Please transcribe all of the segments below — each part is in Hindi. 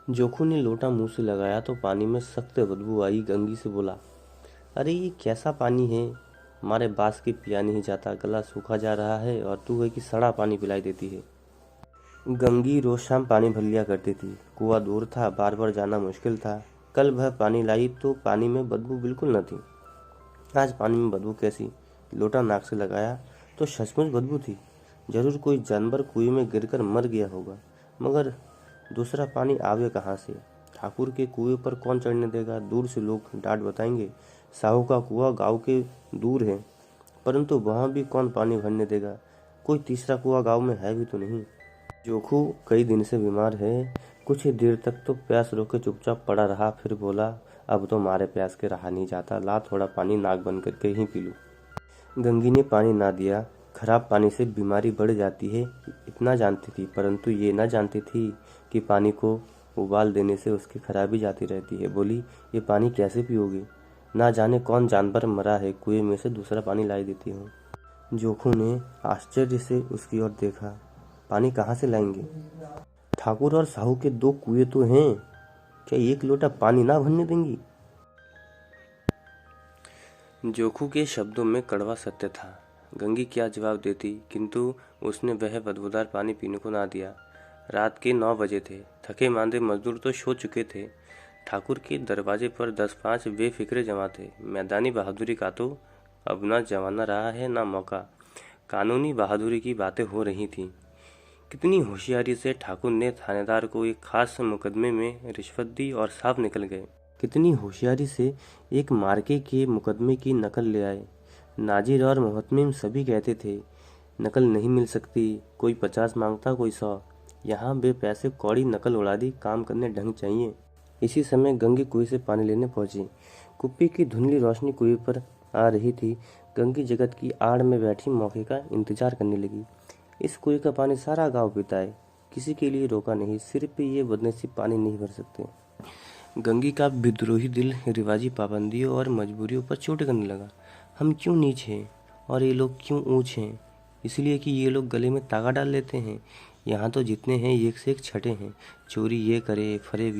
जोखू ने लोटा मुंह से लगाया तो पानी में सख्त बदबू आई। गंगी से बोला, अरे ये कैसा पानी है, हमारे बास की पिया नहीं जाता, गला सूखा जा रहा है और तू है कि सड़ा पानी पिलाई देती है। गंगी रोज शाम पानी भर लिया करती थी। कुआं दूर था, बार बार जाना मुश्किल था। कल वह पानी लाई तो पानी में बदबू बिल्कुल न थी। आज पानी में बदबू कैसी? लोटा नाक से लगाया तो सचमुच बदबू थी। जरूर कोई जानवर कुएं में गिरकर मर गया होगा, मगर दूसरा पानी आवे कहाँ से? ठाकुर के कुएं पर कौन चढ़ने देगा? दूर से लोग डांट बताएंगे। साहू का कुआं गांव के दूर है, परंतु वहां भी कौन पानी भरने देगा? कोई तीसरा कुआं गांव में है भी तो नहीं। जोखू कई दिन से बीमार है। कुछ ही देर तक तो प्यास रोक के चुपचाप पड़ा रहा, फिर बोला, अब तो मारे प्यास के रहा नहीं जाता, ला थोड़ा पानी नाक बंद करके ही पी लूं। गंगी ने पानी ना दिया। खराब पानी से बीमारी बढ़ जाती है, इतना जानती थी, परंतु ये न जानती थी कि पानी को उबाल देने से उसकी खराबी जाती रहती है। बोली, ये पानी कैसे पियोगी? ना जाने कौन जानवर मरा है, कुएं में से दूसरा पानी लाई देती हूँ। जोखू ने आश्चर्य से उसकी ओर देखा। पानी कहाँ से लाएंगे? ठाकुर और साहू के दो कुएं तो हैं, क्या एक लोटा पानी ना भरने देंगी? जोखू के शब्दों में कड़वा सत्य था। गंगी क्या जवाब देती, किंतु उसने वह बदबूदार पानी पीने को ना दिया। रात के 9 बजे थे। थके मांदे मजदूर तो सो चुके थे। ठाकुर के दरवाजे पर 10-5 बेफिक्रे जमा थे। मैदानी बहादुरी का तो अब ना जमाना रहा है ना मौका। कानूनी बहादुरी की बातें हो रही थीं। कितनी होशियारी से ठाकुर ने थानेदार को एक खास मुकदमे में रिश्वत दी और साफ निकल गए। कितनी होशियारी से एक मार्के के मुकदमे की नकल ले आए। नाजिर और मोहतमिम सभी कहते थे, नकल नहीं मिल सकती, कोई 50 मांगता, कोई 100। यहाँ बेपैसे कौड़ी नकल उड़ा दी, काम करने ढंग चाहिए। इसी समय गंगी कुएं से पानी लेने पहुंची। कुप्पी की धुंधली रोशनी कुएं पर आ रही थी। गंगी जगत की आड़ में बैठी मौके का इंतजार करने लगी। इस कुएं का पानी सारा गांव पीता है, किसी के लिए रोका नहीं, सिर्फ ये बदनसीब पानी नहीं भर सकते। गंगी का विद्रोही दिल रिवाजी पाबंदियों और मजबूरियों पर चोट करने लगा। हम क्यों नीच हैं और ये लोग क्यों ऊंच हैं? इसलिए कि ये लोग गले में तागा डाल लेते हैं। यहाँ तो जितने हैं एक से एक छठे हैं। चोरी ये करे, फरेब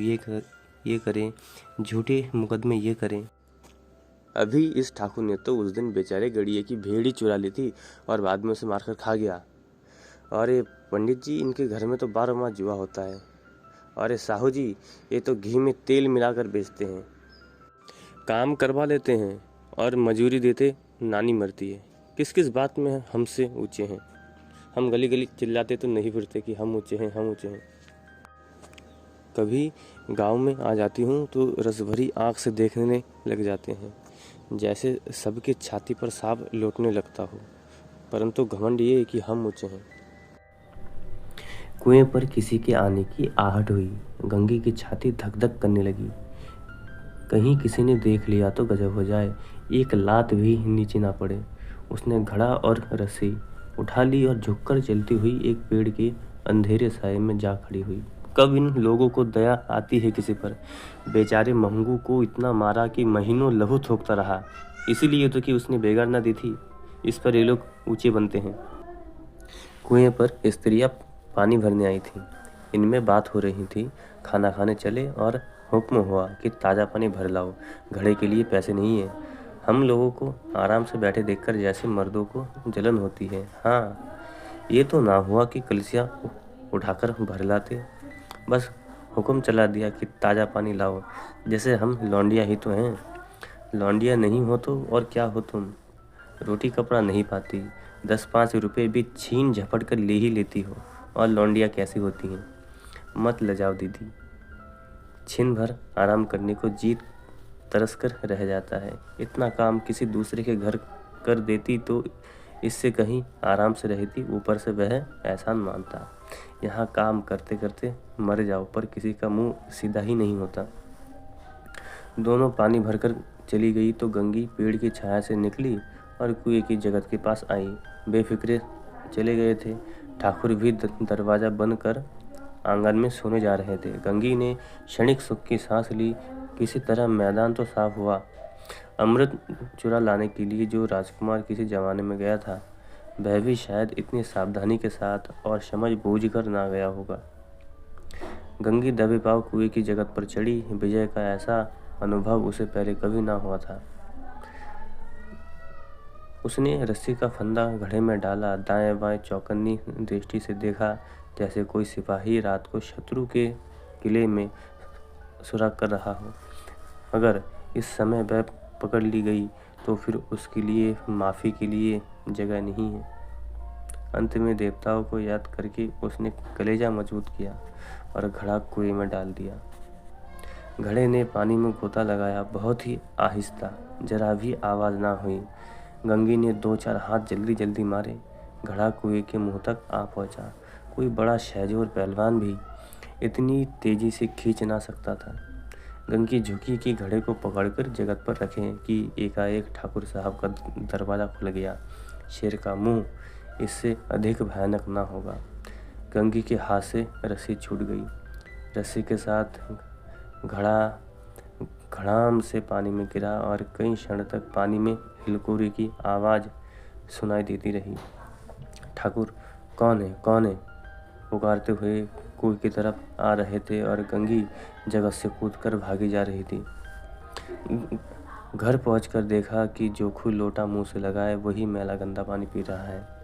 ये करे, झूठे मुकदमे ये करें। अभी इस ठाकुर ने तो उस दिन बेचारे गड़िए की भेड़ ही चुरा ली थी और बाद में उसे मारकर खा गया। अरे पंडित जी, इनके घर में तो 12 माह जुआ होता है। अरे साहू जी, ये तो घी में तेल मिलाकर बेचते हैं। काम करवा लेते हैं और मजूरी देते नानी मरती है। किस किस बात में हमसे ऊंचे हैं? हम गली गली चिल्लाते तो नहीं फिरते कि हम ऊंचे हैं, हम ऊंचे हैं। कभी गांव में आ जाती हूँ तो रस भरी आँख से देखने लग जाते हैं, जैसे सबके छाती पर सांप लौटने लगता हो, परंतु घमंड ये कि हम ऊंचे हैं। कुएं पर किसी के आने की आहट हुई। गंगी की छाती धक धक करने लगी। कहीं किसी ने देख लिया तो गजब हो जाए, एक लात भी नीचे ना पड़े। उसने घड़ा और रस्सी उठा ली और झुककर चलती हुई एक पेड़ के अंधेरे साये में जा खड़ी हुई। कब इन लोगों को दया आती है किसी पर? बेचारे महंगू को इतना मारा कि महीनों लहू थोकता रहा, इसीलिए तो कि उसने बेगार ना दी थी। इस पर ये लोग ऊंचे बनते हैं। कुएं पर स्त्रियां पानी भरने आई थीं। इनमें बात हो रही थी। खाना खाने चले और हुक्म हुआ कि ताज़ा पानी भर लाओ, घड़े के लिए पैसे नहीं है। हम लोगों को आराम से बैठे देखकर जैसे मर्दों को जलन होती है। हाँ, ये तो ना हुआ कि कलसियाँ उठाकर भर लाते। बस हुक्म चला दिया कि ताज़ा पानी लाओ, जैसे हम लौंडिया ही तो हैं। लौंडिया नहीं हो तो और क्या हो तुम? रोटी कपड़ा नहीं पाती, 10-5 रुपए भी छीन झपट कर ले ही लेती हो, और लौंडिया कैसी होती हैं? मत लजाओ दीदी। छिन भर आराम करने को जी तरस कर रह जाता है। इतना काम किसी दूसरे के घर कर देती तो इससे कहीं आराम से रहती, ऊपर से वह एहसान मानता। यहाँ काम करते करते मर जाओ, पर किसी का मुंह सीधा ही नहीं होता। दोनों पानी भरकर चली गई तो गंगी पेड़ की छाया से निकली और कुएं की जगत के पास आई। बेफिक्रे चले गए थे। ठाकुर भी दरवाज़ा बंद कर आंगन में सोने जा रहे थे। गंगी ने क्षणिक सुख की सांस ली। किसी तरह मैदान तो साफ हुआ। अमृत चुरा लाने के लिए जो राजकुमार किसी जमाने में गया था, वह भी शायद इतनी सावधानी के साथ और समझ बूझ कर ना गया होगा। गंगी दबे पाँव कुएं की जगत पर चढ़ी। विजय का ऐसा अनुभव उसे पहले कभी ना हुआ था। उसने रस्सी का फंदा घड़े में डाला, दाएं बाएं चौकन्नी दृष्टि से देखा, जैसे कोई सिपाही रात को शत्रु के किले में सुरक्षा कर रहा हो। अगर इस समय वह पकड़ ली गई तो फिर उसके लिए माफ़ी के लिए जगह नहीं है। अंत में देवताओं को याद करके उसने कलेजा मजबूत किया और घड़ा कुएं में डाल दिया। घड़े ने पानी में गोता लगाया, बहुत ही आहिस्ता, जरा भी आवाज़ ना हुई। गंगी ने 2-4 हाथ जल्दी जल्दी मारे। घड़ा कुएं के मुंह तक आ पहुंचा। कोई बड़ा शहजोर पहलवान भी इतनी तेजी से खींच ना सकता था। गंगी झुकी कि घड़े को पकड़कर जगत पर रखें कि एकाएक ठाकुर साहब का दरवाज़ा खुल गया। शेर का मुंह इससे अधिक भयानक ना होगा। गंगी के हाथ से रस्सी छूट गई। रस्सी के साथ घड़ा घड़ाम से पानी में गिरा और कई क्षण तक पानी में हिलकोरे की आवाज़ सुनाई देती रही। ठाकुर, कौन है, कौन है? पुकारते हुए कुएं की तरफ आ रहे थे और गंगी जगत से कूदकर भागी जा रही थी। घर पहुंचकर देखा कि जोखू लोटा मुंह से लगाए वही मैला गंदा पानी पी रहा है।